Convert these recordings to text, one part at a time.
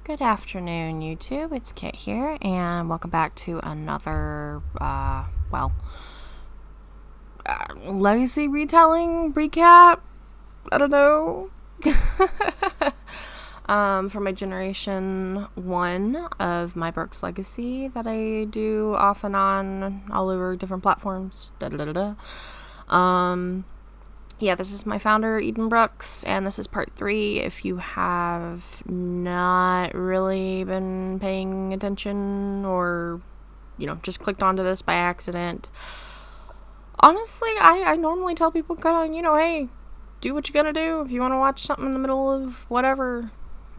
Good afternoon, YouTube. It's Kit here, and welcome back to another, legacy retelling recap. I don't know. For my Generation 1 of my Brooks Legacy that I do off and on all over different platforms. Yeah, this is my founder, Eden Brooks, and this is part 3. If you have not really been paying attention or, just clicked onto this by accident, honestly, I normally tell people kind of, hey, do what you gotta do if you want to watch something in the middle of whatever,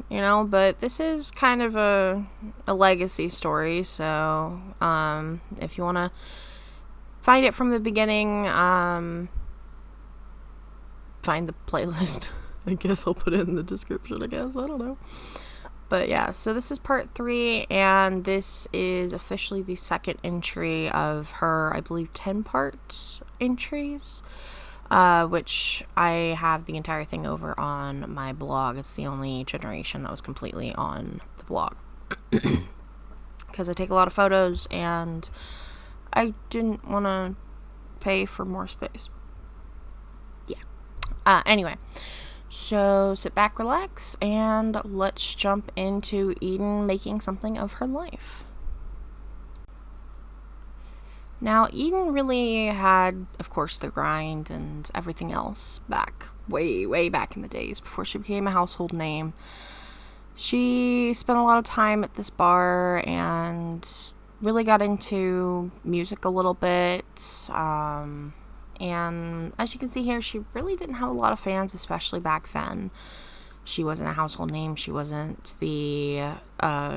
but this is kind of a legacy story, so if you want to find it from the beginning, find the playlist. I guess I'll put it in the description, I don't know. But yeah, so this is part 3, and this is officially the second entry of her, I believe, 10-part entries, which I have the entire thing over on my blog. It's the only generation that was completely on the blog. Because I take a lot of photos, and I didn't want to pay for more space. Anyway, so sit back, relax, and let's jump into Eden making something of her life. Now, Eden really had, of course, the grind and everything else back, way back in the days before she became a household name. She spent a lot of time at this bar and really got into music a little bit, and as you can see here, she really didn't have a lot of fans, especially back then. She wasn't a household name. She wasn't the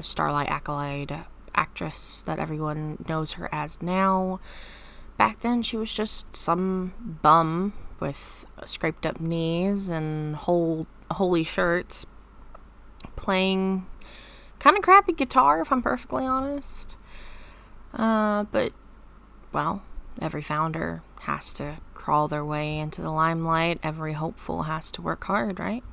Starlight accolade actress that everyone knows her as now. Back then, she was just some bum with scraped up knees and holy shirts, playing kind of crappy guitar, if I'm perfectly honest. But, well, every founder has to crawl their way into the limelight. Every hopeful has to work hard, right?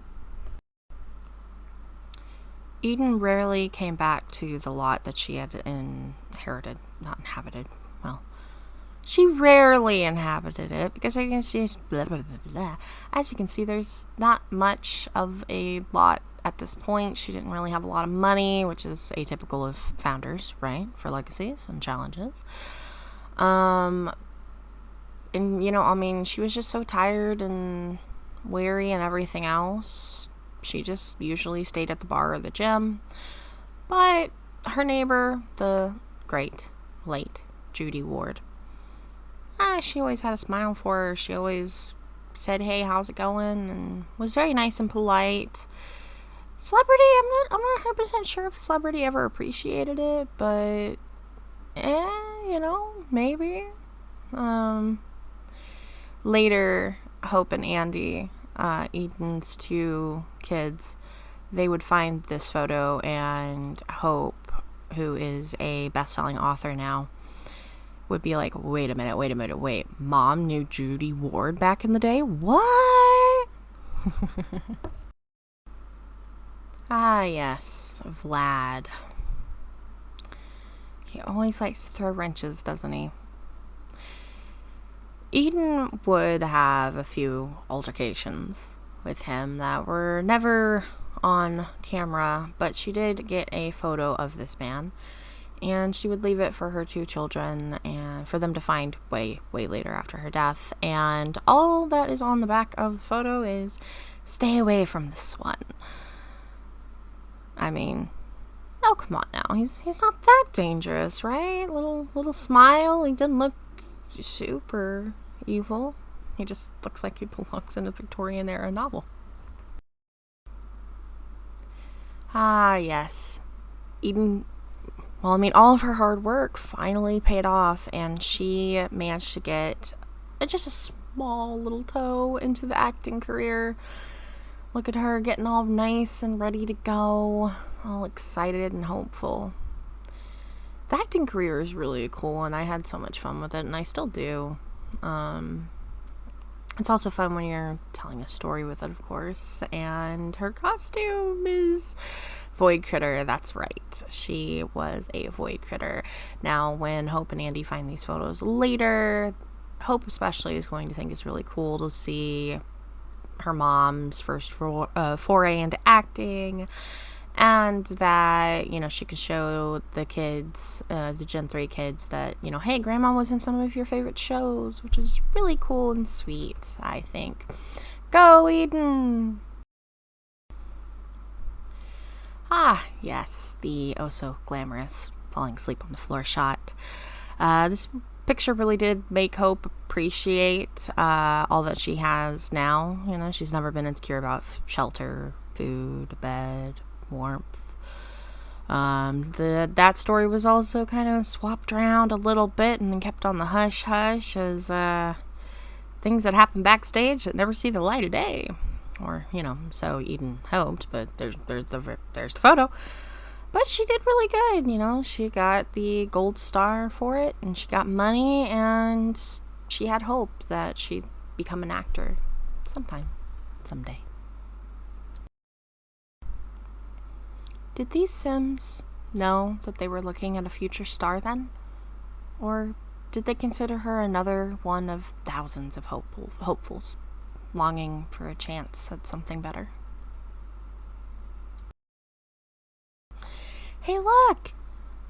Eden rarely came back to the lot that she had inherited, not inhabited. Well, she rarely inhabited it because as you can see, there's not much of a lot at this point. She didn't really have a lot of money, which is atypical of founders, right? For legacies and challenges. And, she was just so tired and weary and everything else. She just usually stayed at the bar or the gym. But her neighbor, the great, late Judy Ward, she always had a smile for her. She always said, hey, how's it going? And was very nice and polite. Celebrity, I'm not 100% sure if celebrity ever appreciated it, but, maybe. Later, Hope and Andy, Eden's 2 kids, they would find this photo, and Hope, who is a best-selling author now, would be like, wait a minute, Mom knew Judy Ward back in the day? What? Yes, Vlad. He always likes to throw wrenches, doesn't he? Eden would have a few altercations with him that were never on camera, but she did get a photo of this man, and she would leave it for her 2 children and for them to find way later after her death. And all that is on the back of the photo is, stay away from this one. I mean, oh, come on now. He's not that dangerous, right? Little smile. He didn't look super evil. He just looks like he belongs in a Victorian era novel. Yes. Eden, all of her hard work finally paid off, and she managed to get just a small little toe into the acting career. Look at her getting all nice and ready to go, all excited and hopeful. The acting career is really cool, and I had so much fun with it, and I still do. It's also fun when you're telling a story with it, of course. And her costume is Void Critter. That's right. She was a Void Critter. Now, when Hope and Andy find these photos later, Hope especially is going to think it's really cool to see her mom's first foray into acting, and that, she can show the kids, the Gen 3 kids, that, hey, Grandma was in some of your favorite shows, which is really cool and sweet, I think. Go, Eden! Ah, yes, the oh-so-glamorous falling asleep on the floor shot. This picture really did make Hope appreciate all that she has now. She's never been insecure about shelter, food, bed, warmth. That story was also kind of swapped around a little bit and then kept on the hush-hush as things that happen backstage that never see the light of day. Or, so Eden hoped, but there's the photo. But she did really good, she got the gold star for it, and she got money, and she had hope that she'd become an actor someday. Did these Sims know that they were looking at a future star then? Or did they consider her another one of thousands of hopefuls, longing for a chance at something better? Hey, look!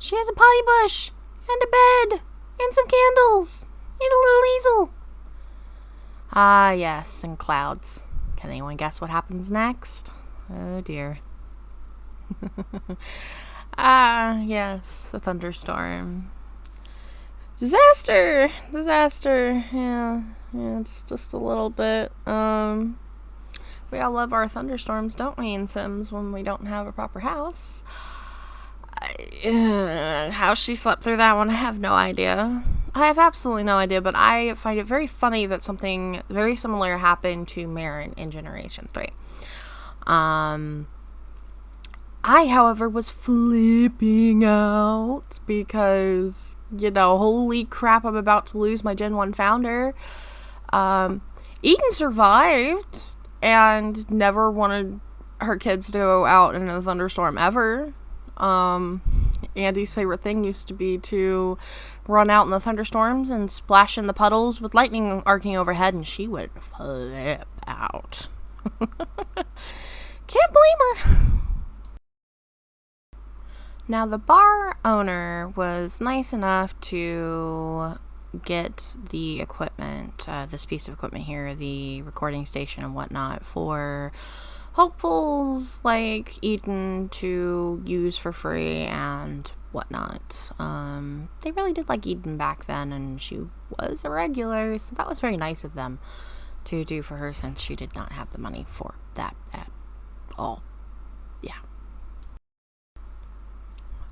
She has a potty bush, and a bed, and some candles, and a little easel. Ah, yes, and clouds. Can anyone guess what happens next? Oh, dear. Ah, yes, the thunderstorm. Disaster! Yeah, just a little bit. We all love our thunderstorms, don't we, in Sims, when we don't have a proper house? How she slept through that one, I have no idea. I have absolutely no idea, but I find it very funny that something very similar happened to Marin in Generation 3. I, however, was flipping out because, holy crap, I'm about to lose my Gen 1 founder. Eden survived and never wanted her kids to go out in a thunderstorm ever. Andy's favorite thing used to be to run out in the thunderstorms and splash in the puddles with lightning arcing overhead, and she would flip out. Can't blame her. Now, the bar owner was nice enough to get the equipment, this piece of equipment here, the recording station and whatnot, for hopefuls like Eden to use for free and whatnot. They really did like Eden back then, and she was a regular, so that was very nice of them to do for her, since she did not have the money for that at all. Yeah.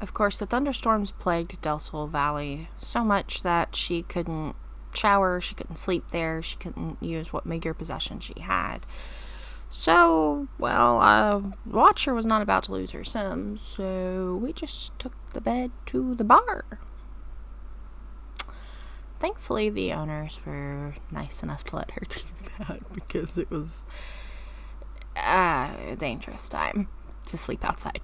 Of course, the thunderstorms plagued Del Sol Valley so much that she couldn't shower, she couldn't sleep there, she couldn't use what meager possessions she had. So, Watcher was not about to lose her Sims, so we just took the bed to the bar. Thankfully, the owners were nice enough to let her do that, because it was a dangerous time to sleep outside.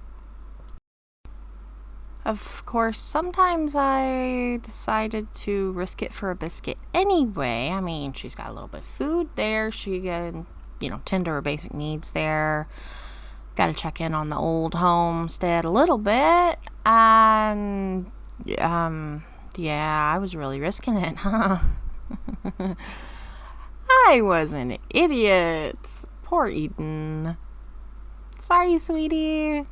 Of course, sometimes I decided to risk it for a biscuit anyway. I mean, she's got a little bit of food there. She can, tend to her basic needs there. Got to check in on the old homestead a little bit. And, I was really risking it, huh? I was an idiot. Poor Eden. Sorry, sweetie.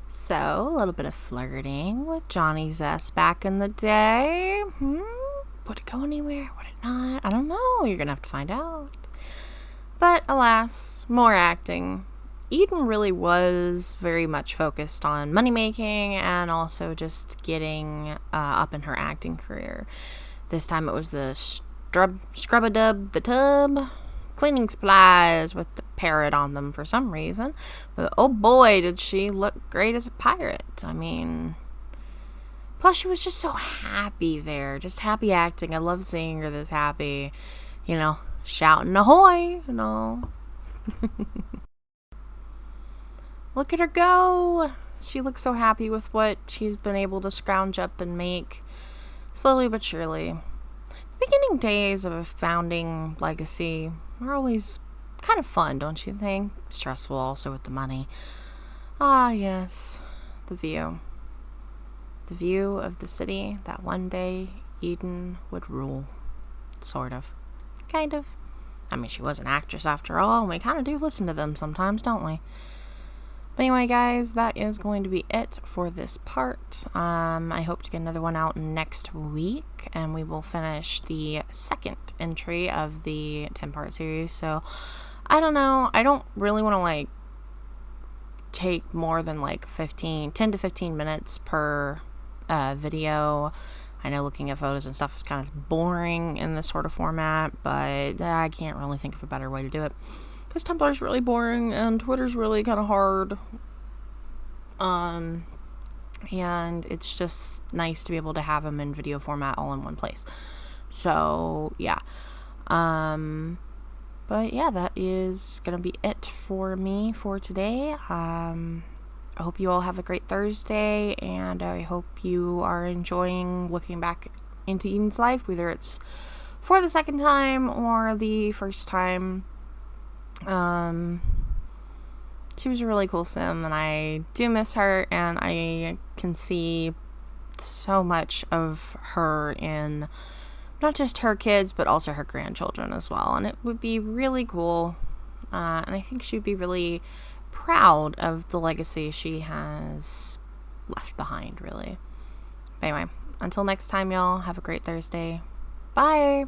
So, a little bit of flirting with Johnny Zest back in the day. Would it go anywhere? Would it not? I don't know. You're going to have to find out. But, alas, more acting. Eden really was very much focused on money making and also just getting up in her acting career. This time it was the scrub-a-dub the tub cleaning supplies with the parrot on them for some reason. But oh boy, did she look great as a pirate. I mean, Plus, she was just so happy there. Just happy acting. I love seeing her this happy. You know, shouting ahoy and all. Look at her go. She looks so happy with what she's been able to scrounge up and make. Slowly but surely. The beginning days of a founding legacy are always kind of fun, don't you think? Stressful also with the money. Ah, yes. The view. The view of the city that one day Eden would rule. Sort of. Kind of. I mean, she was an actress after all, and we kind of do listen to them sometimes, don't we? But anyway, guys, that is going to be it for this part. I hope to get another one out next week, and we will finish the second entry of the 10-part series. So, I don't know. I don't really want to, take more than, 10 to 15 minutes per video. I know looking at photos and stuff is kind of boring in this sort of format, but I can't really think of a better way to do it. Because Tumblr's really boring, and Twitter's really kind of hard. And it's just nice to be able to have them in video format all in one place. So, yeah. But yeah, that is going to be it for me for today. I hope you all have a great Thursday, and I hope you are enjoying looking back into Eden's life, whether it's for the second time or the first time. She was a really cool sim, and I do miss her, and I can see so much of her in not just her kids, but also her grandchildren as well, and it would be really cool, and I think she'd be really proud of the legacy she has left behind, really. But anyway, until next time, y'all, have a great Thursday. Bye!